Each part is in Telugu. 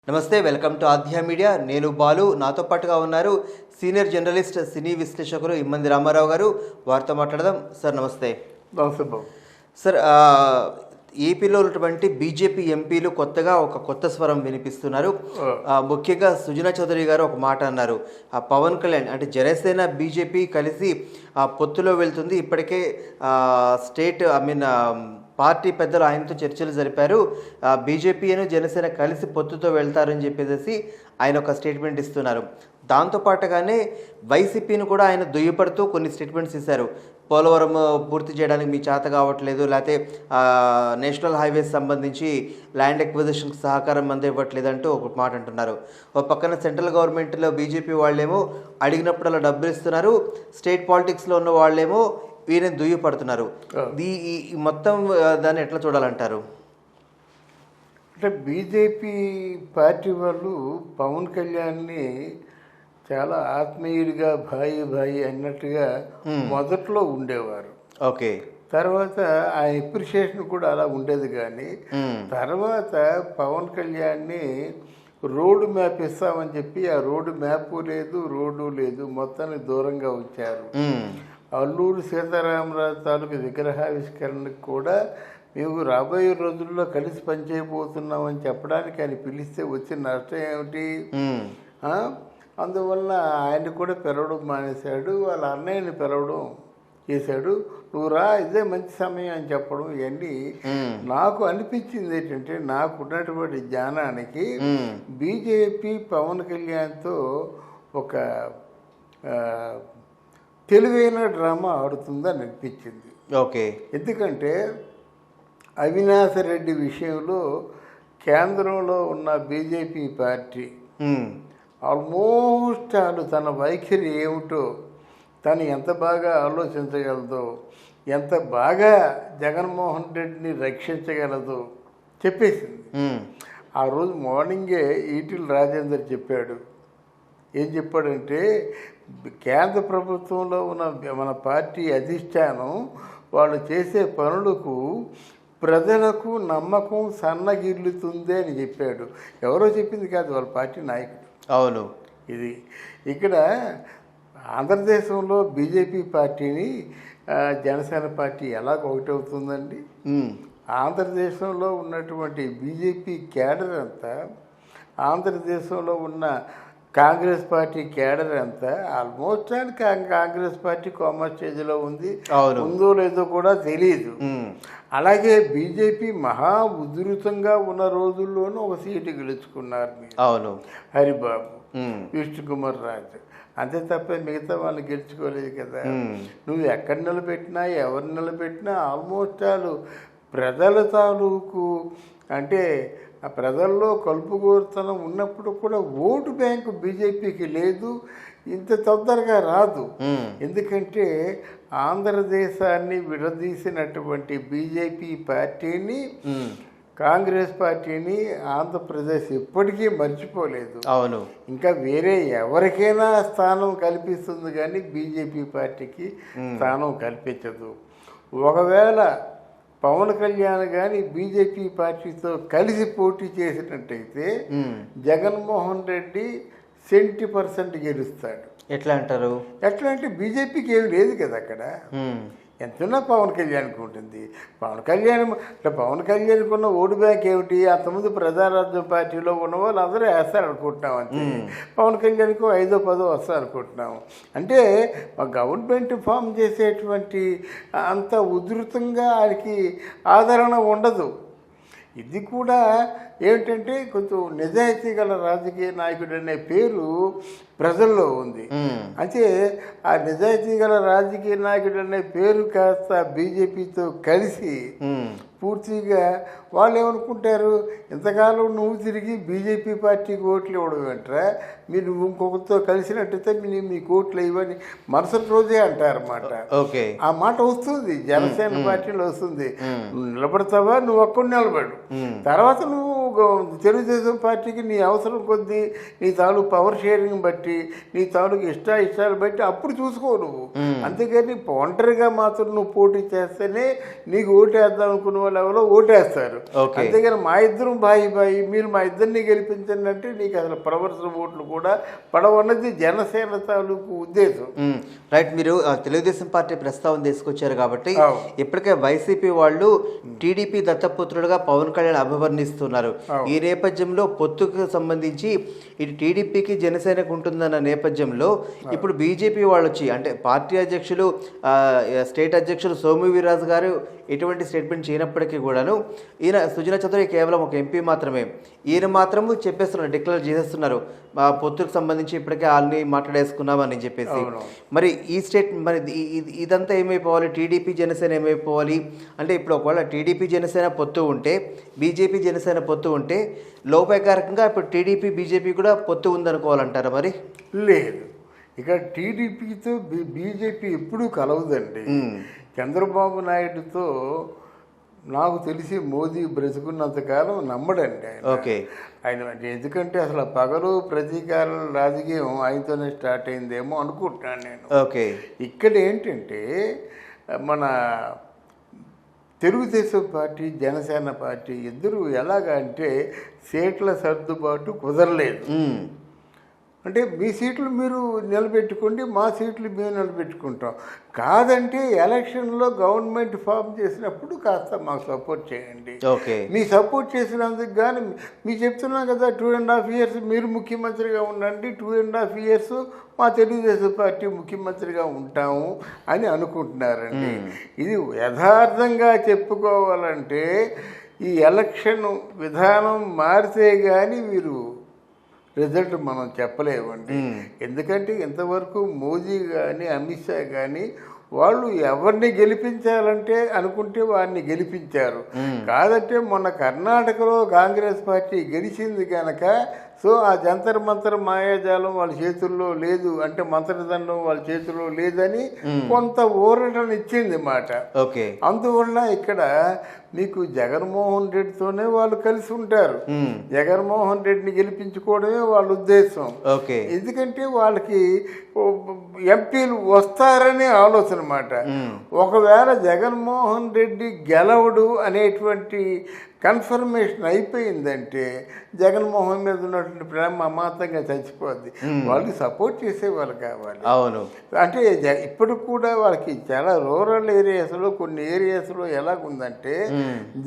నమస్తే, వెల్కమ్ టు ఆధ్యా మీడియా. నేను బాలు. నాతో పాటుగా ఉన్నారు సీనియర్ జర్నలిస్ట్, సినీ విశ్లేషకులు ఇమ్మంది రామారావు గారు. వారితో మాట్లాడదాం. సార్ నమస్తే. నమస్తే బాబు. సార్, ఏపీలో ఉన్నటువంటి బీజేపీ ఎంపీలు కొత్తగా ఒక కొత్త స్వరం వినిపిస్తున్నారు. ముఖ్యంగా సుజనా చౌదరి గారు ఒక మాట అన్నారు. పవన్ కళ్యాణ్ అంటే జనసేన బీజేపీ కలిసి పొత్తులో వెళ్తుంది. ఇప్పటికే స్టేట్ పార్టీ పెద్దలు ఆయనతో చర్చలు జరిపారు. బీజేపీను జనసేన కలిసి పొత్తుతో వెళ్తారని చెప్పేసి ఆయన ఒక స్టేట్మెంట్ ఇస్తున్నారు. దాంతోపాటుగానే వైసీపీని కూడా ఆయన దుయ్యపడుతూ కొన్ని స్టేట్మెంట్స్ ఇస్తారు. పోలవరం పూర్తి చేయడానికి మీ చేత కావట్లేదు, లేకపోతే నేషనల్ హైవేస్ సంబంధించి ల్యాండ్ ఎక్విజిషన్కి సహకారం అందివ్వట్లేదు అంటూ ఒక మాట అంటున్నారు. ఒక పక్కన సెంట్రల్ గవర్నమెంట్లో బీజేపీ వాళ్ళేమో అడిగినప్పుడల్లా డబ్బులు ఇస్తున్నారు, స్టేట్ పాలిటిక్స్లో ఉన్న వాళ్ళేమో వీరిని దుయ్యపడుతున్నారు. ఈ మొత్తం దాన్ని ఎట్లా చూడాలంటారు? అంటే బీజేపీ పార్టీ వాళ్ళు పవన్ కళ్యాణ్ని చాలా ఆత్మీయుడిగా భాయి అన్నట్టుగా మొదట్లో ఉండేవారు. ఓకే. తర్వాత ఆ ఎప్రిషియేషన్ కూడా అలా ఉండేది. కానీ తర్వాత పవన్ కళ్యాణ్ని రోడ్డు మ్యాప్ ఇస్తామని చెప్పి ఆ రోడ్డు మ్యాప్ లేదు, రోడ్డు లేదు, మొత్తాన్ని దూరంగా ఉంచారు. అల్లూరు సీతారామరాజు తాలూకు విగ్రహావిష్కరణకు కూడా మేము రాబోయే రోజుల్లో కలిసి పనిచేయబోతున్నామని చెప్పడానికి ఆయన పిలిస్తే వచ్చిన నష్టం ఏమిటి? అందువల్ల ఆయన కూడా పిలవడం మానేశాడు, వాళ్ళ అన్నయ్యని పిలవడం చేశాడు. నువ్వు రా, ఇదే మంచి సమయం అని చెప్పడం. ఇవన్నీ నాకు అనిపించింది ఏంటంటే, నాకు ఉన్నటువంటి జ్ఞానానికి బీజేపీ పవన్ కళ్యాణ్తో ఒక తెలివైన డ్రామా ఆడుతుందని అనిపించింది. ఓకే. ఎందుకంటే అవినాష్ రెడ్డి విషయంలో కేంద్రంలో ఉన్న బీజేపీ పార్టీ ఆల్మోస్ట్ తన వైఖరి ఏమిటో, తను ఎంత బాగా ఆలోచించగలదో, ఎంత బాగా జగన్మోహన్ రెడ్డిని రక్షించగలదో చెప్పేసింది. ఆ రోజు మార్నింగే ఈటెల రాజేందర్ చెప్పాడు. ఏం చెప్పాడంటే, కేంద్ర ప్రభుత్వంలో ఉన్న మన పార్టీ అధిష్టానం వాళ్ళు చేసే పనులకు ప్రజలకు నమ్మకం సన్నగిల్లుతుంది అని చెప్పాడు. ఎవరో చెప్పింది కాదు, వాళ్ళ పార్టీ నాయకుడు. అవును. ఇది ఇక్కడ ఆంధ్రదేశంలో బీజేపీ పార్టీని జనసేన పార్టీ ఎలాగ ఒకటవుతుందండి? ఆంధ్రదేశంలో ఉన్నటువంటి బీజేపీ క్యాడర్ అంతా, ఆంధ్రదేశంలో ఉన్న కాంగ్రెస్ పార్టీ కేడర్ అంతా ఆల్మోస్ట్ కాంగ్రెస్ పార్టీ కోమా స్టేజ్లో ఉంది. ఉందో లేదో కూడా తెలియదు. అలాగే బీజేపీ మహా ఉధృతంగా ఉన్న రోజుల్లోనూ ఒక సీటు గెలుచుకున్నారు. అవును, హరిబాబు, విష్ణుకుమార్ రాజు. అంతే తప్ప మిగతా వాళ్ళు గెలుచుకోలేదు కదా. నువ్వు ఎక్కడ నిలబెట్టినా, ఎవరు నిలబెట్టినా ఆల్మోస్ట్ ప్రజల తాలూకు అంటే ఆ ప్రజల్లో కలుపుగోరుతనం ఉన్నప్పుడు కూడా ఓటు బ్యాంకు బీజేపీకి లేదు, ఇంత తొందరగా రాదు. ఎందుకంటే ఆంధ్రదేశాన్ని విడదీసినటువంటి బీజేపీ పార్టీని, కాంగ్రెస్ పార్టీని ఆంధ్రప్రదేశ్ ఎప్పటికీ మర్చిపోలేదు. అవును. ఇంకా వేరే ఎవరికైనా స్థానం కల్పిస్తుంది, కానీ బీజేపీ పార్టీకి స్థానం కల్పించదు. ఒకవేళ పవన్ కళ్యాణ్ కానీ బీజేపీ పార్టీతో కలిసి పోటీ చేసినట్టయితే జగన్మోహన్ రెడ్డి 70% గెలుస్తాడు. ఎట్లా అంటారు? ఎట్లా అంటే బీజేపీకి ఏమి లేదు కదా అక్కడ. ఎంతున్నా పవన్ కళ్యాణ్కి ఉంటుంది. పవన్ కళ్యాణ్కి ఉన్న ఓటు బ్యాంక్ ఏమిటి? అంతకుముందు ప్రజారాజ్యం పార్టీలో ఉన్న వాళ్ళు అందరూ వేస్తారు అనుకుంటున్నాం అంతే. పవన్ కళ్యాణ్కి 5ో 10ో వస్తారు అనుకుంటున్నాము. అంటే గవర్నమెంట్ ఫామ్ చేసేటువంటి అంత ఉధృతంగా ఆయనకి ఆదరణ ఉండదు. ఇది కూడా ఏమిటంటే కొంచెం నిజాయితీ గల రాజకీయ నాయకుడు అనే పేరు ప్రజల్లో ఉంది. అంటే ఆ నిజాయితీ గల రాజకీయ నాయకుడు అనే పేరు కాస్త బీజేపీతో కలిసి పూర్తిగా వాళ్ళు ఏమనుకుంటారు, ఇంతకాలం నువ్వు తిరిగి బీజేపీ పార్టీకి ఓట్లు ఇవ్వడం ఏంట్రా, మీరు ఇంకొకరితో కలిసినట్టయితే మీకు ఓట్లు ఇవ్వని మరుసటి రోజే అంటారన్నమాట. ఆ మాట వస్తుంది, జనసేన పార్టీలో వస్తుంది. నువ్వు నిలబడతావా, నువ్వు ఒక్కడు నిలబడు, తర్వాత నువ్వు తెలుగుదేశం పార్టీకి నీ అవసరం కొద్దీ నీ తాలూకు పవర్ షేరింగ్ బట్టి నీ తాలూకు ఇష్టాలు బట్టి అప్పుడు చూసుకో నువ్వు. అంతేగాని ఒంటరిగా మాత్రం నువ్వు పోటీ చేస్తేనే నీకు ఓటేద్దాం అనుకున్న వాళ్ళు ఎవరో ఓటేస్తారు. అంతేగాని మా ఇద్దరం బాయి మీరు మా ఇద్దరిని గెలిపించండి అంటే నీకు అసలు ప్రవర్తన ఓట్లు కూడా పడవన్నది జనసేన తాలూకు ఉద్దేశం. రైట్. మీరు తెలుగుదేశం పార్టీ ప్రస్తావన తీసుకొచ్చారు కాబట్టి ఇప్పటికే వైసీపీ వాళ్ళు టీడీపీ దత్తపుత్రుడుగా పవన్ కళ్యాణ్ అభివర్ణిస్తున్నారు. ఈ నేపథ్యంలో పొత్తుకు సంబంధించి ఇటు టీడీపీకి జనసేనకు ఉంటుందన్న నేపథ్యంలో ఇప్పుడు బీజేపీ వాళ్ళు వచ్చి అంటే పార్టీ అధ్యక్షులు స్టేట్ అధ్యక్షులు సోము వీర్రాజు గారు ఎటువంటి స్టేట్మెంట్ చేయనప్పటికీ కూడాను ఈయన సుజనా చౌదరి కేవలం ఒక ఎంపీ మాత్రమే, ఈయన మాత్రము చెప్పేస్తున్నారు, డిక్లేర్ చేసేస్తున్నారు పొత్తుకు సంబంధించి ఇప్పటికే వాళ్ళని మాట్లాడేసుకున్నామని చెప్పేసి. మరి ఈ మరి ఇదంతా ఏమైపోవాలి, టీడీపీ జనసేన ఏమైపోవాలి అంటే ఇప్పుడు ఒకవేళ టీడీపీ జనసేన పొత్తు ఉంటే బీజేపీ జనసేన పొత్తు ఉంటే లోపాయకారకంగా ఇప్పుడు టీడీపీ బీజేపీ కూడా పొత్తు ఉందనుకోవాలంటారా? మరి లేదు, ఇక టీడీపీతో బీజేపీ ఎప్పుడూ కలవదండి. చంద్రబాబు నాయుడుతో నాకు తెలిసి మోదీ బ్రతుకున్నంతకాలం నమ్మడండి ఆయన. ఎందుకంటే అసలు పగలు ప్రతీకారం రాజకీయం ఆయనతోనే స్టార్ట్ అయిందేమో అనుకుంటున్నాను నేను. ఇక్కడ ఏంటంటే మన తెలుగుదేశం పార్టీ జనసేన పార్టీ ఇద్దరు ఎలాగంటే సీట్ల సర్దుబాటు కుదరలేదు. అంటే మీ సీట్లు మీరు నిలబెట్టుకోండి, మా సీట్లు మేము నిలబెట్టుకుంటాం. కాదంటే ఎలక్షన్లో గవర్నమెంట్ ఫామ్ చేసినప్పుడు కాస్త మాకు సపోర్ట్ చేయండి. మీ సపోర్ట్ చేసినందుకు కానీ మీకు చెప్తున్నాం కదా, 2.5 years మీరు ముఖ్యమంత్రిగా ఉండండి, 2.5 years మా తెలుగుదేశం పార్టీ ముఖ్యమంత్రిగా ఉంటాము అని అనుకుంటున్నారండి. ఇది యథార్థంగా చెప్పుకోవాలంటే ఈ ఎలక్షన్ విధానం మారితే కానీ మీరు రిజల్ట్ మనం చెప్పలేమండి. ఎందుకంటే ఇంతవరకు మోదీ కానీ అమిత్ షా కానీ వాళ్ళు ఎవరిని గెలిపించాలంటే అనుకుంటే వారిని గెలిపించారు. కాదంటే మొన్న కర్ణాటకలో కాంగ్రెస్ పార్టీ గెలిచింది కనుక సో ఆ జంతర్ మంతర్ మాయాజాలం వాళ్ళ చేతుల్లో లేదు, అంటే మంత్రదండం వాళ్ళ చేతుల్లో లేదని కొంత ఊరటను ఇచ్చింది మాట. అందువల్ల ఇక్కడ మీకు జగన్మోహన్ రెడ్డితోనే వాళ్ళు కలిసి ఉంటారు. జగన్మోహన్ రెడ్డిని గెలిపించుకోవడమే వాళ్ళ ఉద్దేశం. ఎందుకంటే వాళ్ళకి ఎంపీలు వస్తారనే ఆలోచన మాట. ఒకవేళ జగన్మోహన్ రెడ్డి గెలవడు అనేటువంటి కన్ఫర్మేషన్ అయిపోయిందంటే జగన్మోహన్ మీద ఉన్నటువంటి ప్రేమ అమాంతంగా చచ్చిపోద్ది. వాళ్ళకి సపోర్ట్ చేసేవాళ్ళు కావాలి. అంటే ఇప్పుడు కూడా వాళ్ళకి చాలా రూరల్ ఏరియాస్లో కొన్ని ఏరియాస్లో ఎలాగుందంటే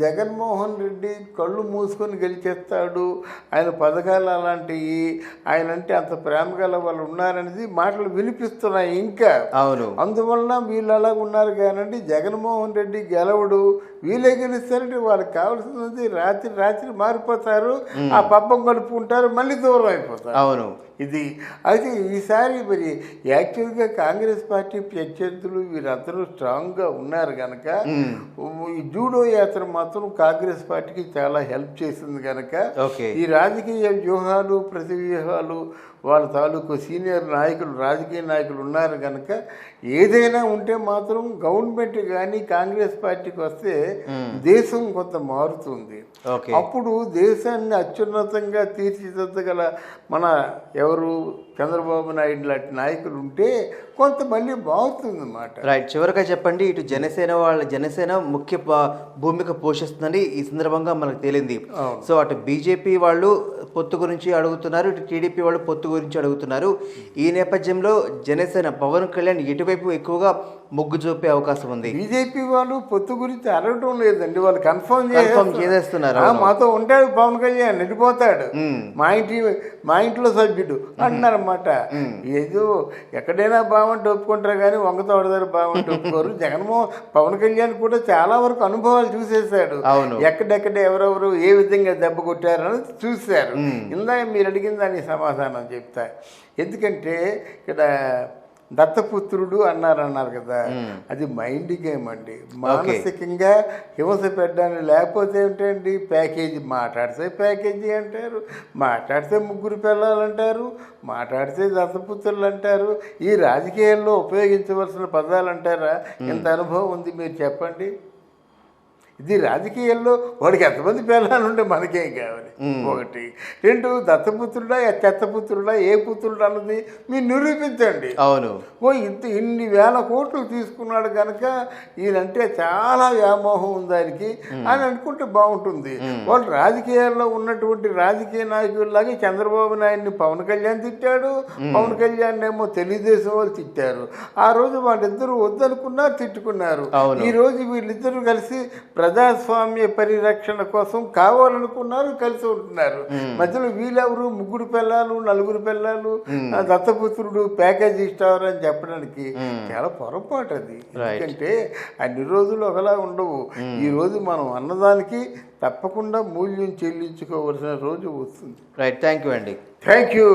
జగన్మోహన్ రెడ్డి కళ్ళు మూసుకొని గెలిచేస్తాడు, ఆయన పథకాలు అలాంటివి, ఆయన అంటే అంత ప్రేమ గల వాళ్ళు ఉన్నారనేది మాటలు వినిపిస్తున్నాయి ఇంకా. అందువల్ల వీళ్ళు అలాగ ఉన్నారు కానండి జగన్మోహన్ రెడ్డి గెలవడు, వీళ్ళే గెలుస్తారంటే వాళ్ళకి కావాల్సింది రాత్రి మారిపోతారు, ఆ పబ్బం కలుపుకుంటారు, మళ్ళీ దూరం అయిపోతారు. ఇది అయితే ఈసారి మరి యాక్చువల్గా కాంగ్రెస్ పార్టీ ప్రత్యర్థులు వీరందరూ స్ట్రాంగ్గా ఉన్నారు కనుక ఈ జూడో యాత్ర మాత్రం కాంగ్రెస్ పార్టీకి చాలా హెల్ప్ చేసింది కనుక ఈ రాజకీయ వ్యూహాలు ప్రతి వ్యూహాలు వాళ్ళ తాలూకు సీనియర్ నాయకులు రాజకీయ నాయకులు ఉన్నారు కనుక ఏదైనా ఉంటే మాత్రం గవర్నమెంట్ కానీ కాంగ్రెస్ పార్టీకి వస్తే దేశం కొంత మారుతుంది. అప్పుడు దేశాన్ని అత్యున్నతంగా తీర్చిదిద్దగల మన ఎవరు చంద్రబాబు నాయుడు లాంటి నాయకులు ఉంటే కొంత మళ్ళీ బాగుతుంది అన్నమాట. రైట్. చివరిగా చెప్పండి, ఇటు జనసేన ముఖ్య భూమిక పోషిస్తుందని ఈ సందర్భంగా మనకు తేలింది. సో అటు బీజేపీ వాళ్ళు పొత్తు గురించి అడుగుతున్నారు, ఇటు టీడీపీ వాళ్ళు పొత్తు గురించి అడుగుతున్నారు. ఈ నేపథ్యంలో జనసేన పవన్ కళ్యాణ్ ఎటువైపు ఎక్కువగా మొగ్గు చూపే అవకాశం ఉంది? బీజేపీ వాళ్ళు పొత్తు గురించి అడగటం లేదండి, వాళ్ళు కన్ఫర్మ్ చేసేస్తున్నారు. మాతో ఉంటాడు పవన్ కళ్యాణ్, వెళ్ళిపోతాడు, మా ఇంట్లో సభ్యుడు అంటున్నారన్నమాట. ఏదో ఎక్కడైనా బాగుంటే ఒప్పుకుంటారు కానీ వంగతో ఆడదారు బాగుంటే ఒప్పుకోరు. పవన్ కళ్యాణ్ కూడా చాలా వరకు అనుభవాలు చూసేశాడు, ఎక్కడెక్కడ ఎవరెవరు ఏ విధంగా దెబ్బ కొట్టారు అనేది చూశారు. ఇందాక మీరు అడిగిన దానికి సమాధానం చెప్తా. ఎందుకంటే ఇక్కడ దత్తపుత్రుడు అన్నారు కదా, అది మైండ్ గేమ్ అండి. మానసికంగా హింస పెట్టడానికి, లేకపోతే ఏంటండి ప్యాకేజీ, మాట్లాడితే ప్యాకేజీ అంటారు, మాట్లాడితే ముగ్గురు పిల్లలంటారు, మాట్లాడితే దత్తపుత్రులు అంటారు. ఈ రాజకీయాల్లో ఉపయోగించవలసిన పదాలు అంటారా? ఇంత అనుభవం ఉంది మీరు చెప్పండి. ఇది రాజకీయాల్లో వాడికి ఎంతమంది పిల్లలు ఉంటే మనకేం కావాలి ఒకటి. రెండు, దత్తపుత్రుడా చెత్తపుత్రుడా ఏ పుత్రుడు అన్నది మీరు నిరూపించండి. అవును. ఇన్ని వేల కోట్లు తీసుకున్నాడు కనుక ఈయనంటే చాలా వ్యామోహం ఉంది దానికి అని అనుకుంటే బాగుంటుంది. వాళ్ళు రాజకీయాల్లో ఉన్నటువంటి రాజకీయ నాయకుల్లాగే చంద్రబాబు నాయుడిని పవన్ కళ్యాణ్ తిట్టాడు, పవన్ కళ్యాణ్ ఏమో తెలుగుదేశం వాళ్ళు తిట్టారు. ఆ రోజు వాళ్ళిద్దరూ వద్దనుకున్నారు, తిట్టుకున్నారు. ఈ రోజు వీళ్ళిద్దరూ కలిసి ప్రజాస్వామ్య పరిరక్షణ కోసం కావాలనుకున్నారు, కలిసి ఉంటున్నారు. మధ్యలో వీళ్ళెవరు ముగ్గురు పిల్లలు, నలుగురు పిల్లలు, దత్తపుత్రుడు, ప్యాకేజీ స్టార్ అని చెప్పడానికి చాలా పొరపాటు అది. ఎందుకంటే అన్ని రోజులు ఒకలా ఉండవు. ఈ రోజు మనం అన్నదానికి తప్పకుండా మూల్యం చెల్లించుకోవలసిన రోజు వస్తుంది. రైట్, థ్యాంక్ యూ అండి. Thank you.